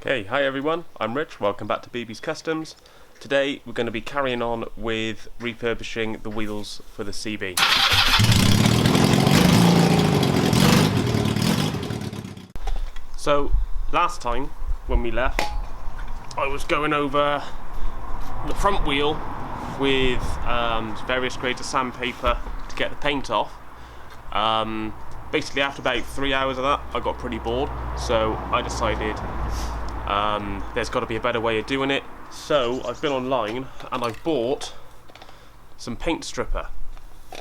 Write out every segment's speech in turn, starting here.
Okay, hi everyone, I'm Rich, welcome back to BB's Customs. Today we're going to be carrying on with refurbishing the wheels for the CB. So, last time when we left, I was going over the front wheel with various grades of sandpaper to get the paint off. Basically after about 3 hours of that I got pretty bored, so I decided there's got to be a better way of doing it. So I've been online and I've bought some paint stripper.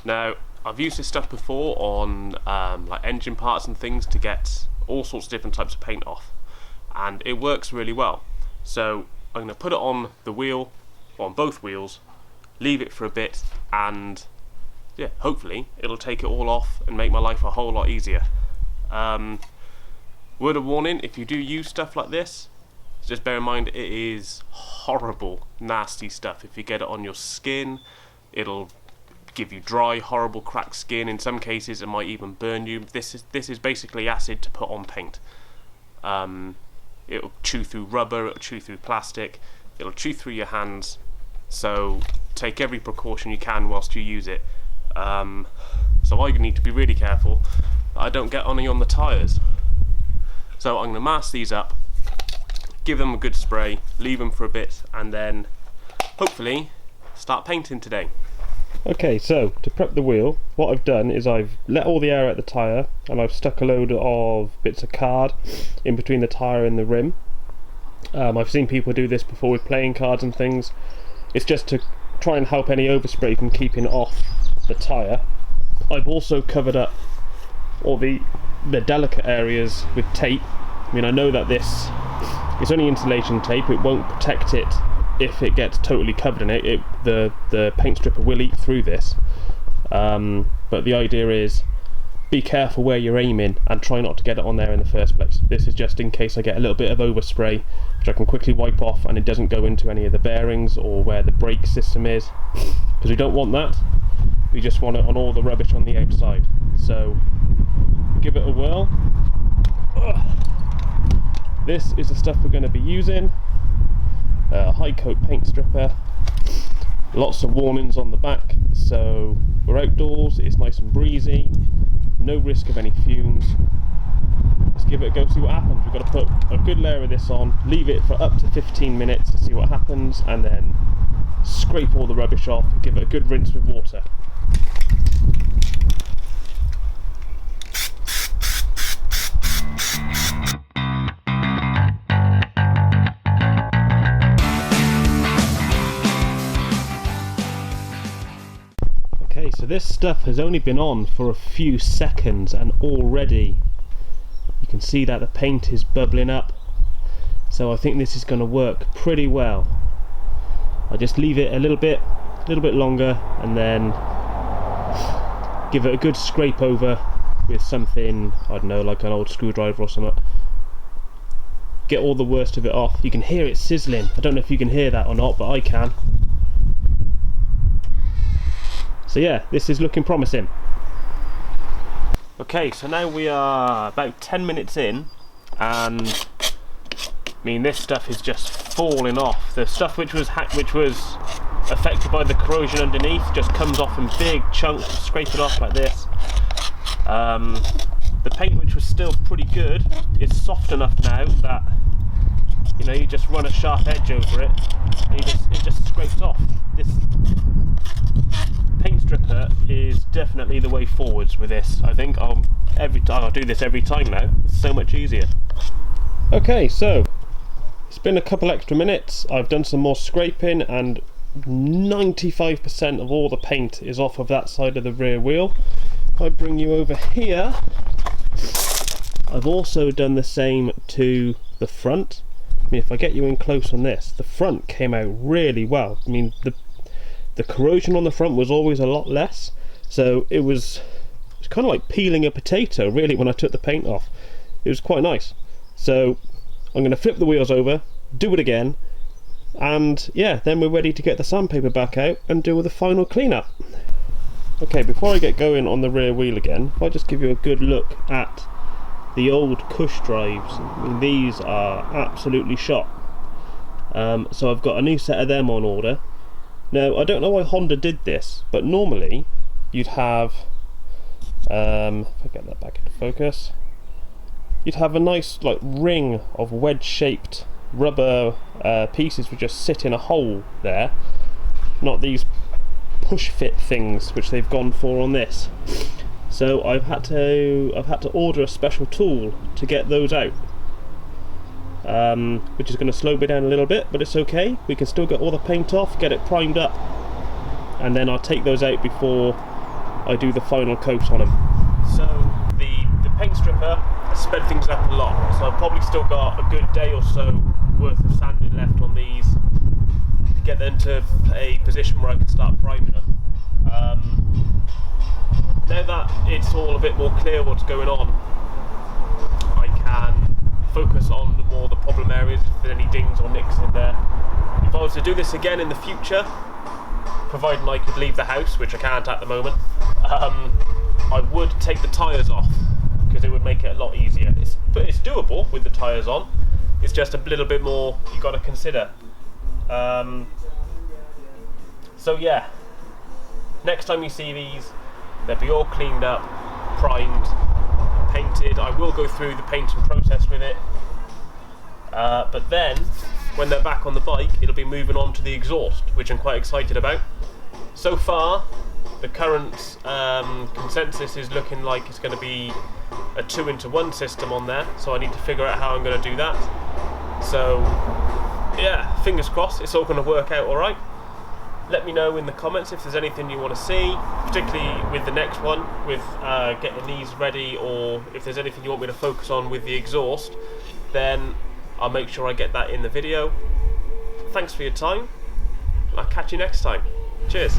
Now I've used this stuff before on like engine parts and things to get all sorts of different types of paint off, and it works really well. So I'm going to put it on the wheel, on both wheels, leave it for a bit, and yeah, hopefully it'll take it all off and make my life a whole lot easier. Word of warning, if you do use stuff like this, just bear in mind it is horrible, nasty stuff. If you get it on your skin, it'll give you dry, horrible cracked skin. In some cases it might even burn you. This is basically acid to put on paint. It'll chew through rubber, it'll chew through plastic, it'll chew through your hands, so take every precaution you can whilst you use it. So I need to be really careful that I don't get any on the tyres. So I'm going to mask these up, give them a good spray, leave them for a bit, and then hopefully start painting today. Okay, so to prep the wheel, what I've done is I've let all the air out the tyre and I've stuck a load of bits of card in between the tyre and the rim. I've seen people do this before with playing cards and things. It's just to try and help any overspray from keeping off the tyre. I've also covered up all the delicate areas with tape. I mean, I know that this is only insulation tape, it won't protect it if it gets totally covered in it. The paint stripper will eat through this, but the idea is be careful where you're aiming and try not to get it on there in the first place. This is just in case I get a little bit of overspray, which I can quickly wipe off and it doesn't go into any of the bearings or where the brake system is, because we don't want that. We just want it on all the rubbish on the outside. So give it a whirl. This is the stuff we're going to be using. High coat paint stripper. Lots of warnings on the back, so we're outdoors, it's nice and breezy, no risk of any fumes. Let's give it a go, see what happens. We've got to put a good layer of this on, leave it for up to 15 minutes to see what happens, and then scrape all the rubbish off and give it a good rinse with water. Okay, so this stuff has only been on for a few seconds and already you can see that the paint is bubbling up, so I think this is going to work pretty well. I'll just leave it a little bit longer and then give it a good scrape over with something, I don't know, like an old screwdriver or something. Get all the worst of it off. You can hear it sizzling. I don't know if you can hear that or not, but I can. So yeah, this is looking promising. Okay, so now we are about 10 minutes in, and I mean, this stuff is just falling off. The stuff which was affected by the corrosion underneath just comes off in big chunks. Scrape it off like this. The paint, which was still pretty good, is soft enough now that, you know, you just run a sharp edge over it and it just scrapes off. This paint stripper is definitely the way forwards with this. I think I'll do this every time now. It's so much easier. Okay, so it's been a couple extra minutes. I've done some more scraping and 95% of all the paint is off of that side of the rear wheel. If I bring you over here, I've also done the same to the front. I mean, if I get you in close on this, the front came out really well. I mean, the corrosion on the front was always a lot less, so it was kind of like peeling a potato really when I took the paint off. It was quite nice. So I'm going to flip the wheels over, do it again, and yeah, then we're ready to get the sandpaper back out and do the final cleanup. Okay, before I get going on the rear wheel again, if I just give you a good look at the old Cush drives. I mean, these are absolutely shot. So I've got a new set of them on order. Now, I don't know why Honda did this, but normally you'd have, if I get that back into focus, you'd have a nice like ring of wedge-shaped rubber pieces which just sit in a hole there, not these push-fit things which they've gone for on this. So I've had to order a special tool to get those out, which is going to slow me down a little bit, but it's okay. We can still get all the paint off, get it primed up, and then I'll take those out before I do the final coat on them. So the paint stripper has sped things up a lot, so I've probably still got a good day or so worth of sanding left on these to get them to a position where I can start priming them. Now that it's all a bit more clear what's going on, I can focus on more the problem areas, if there's any dings or nicks in there. If I was to do this again in the future, providing I could leave the house, which I can't at the moment, I would take the tyres off, because it would make it a lot easier. But it's doable with the tyres on. It's just a little bit more you've got to consider. So yeah, next time you see these, they'll be all cleaned up, primed, painted. I will go through the painting process with it, but then when they're back on the bike, it'll be moving on to the exhaust, which I'm quite excited about. So far, the current consensus is looking like it's going to be a 2-into-1 system on there, so I need to figure out how I'm going to do that. So yeah, fingers crossed it's all going to work out alright. Let me know in the comments if there's anything you want to see, particularly with the next one, with getting these ready, or if there's anything you want me to focus on with the exhaust, then I'll make sure I get that in the video. Thanks for your time. I'll catch you next time. Cheers.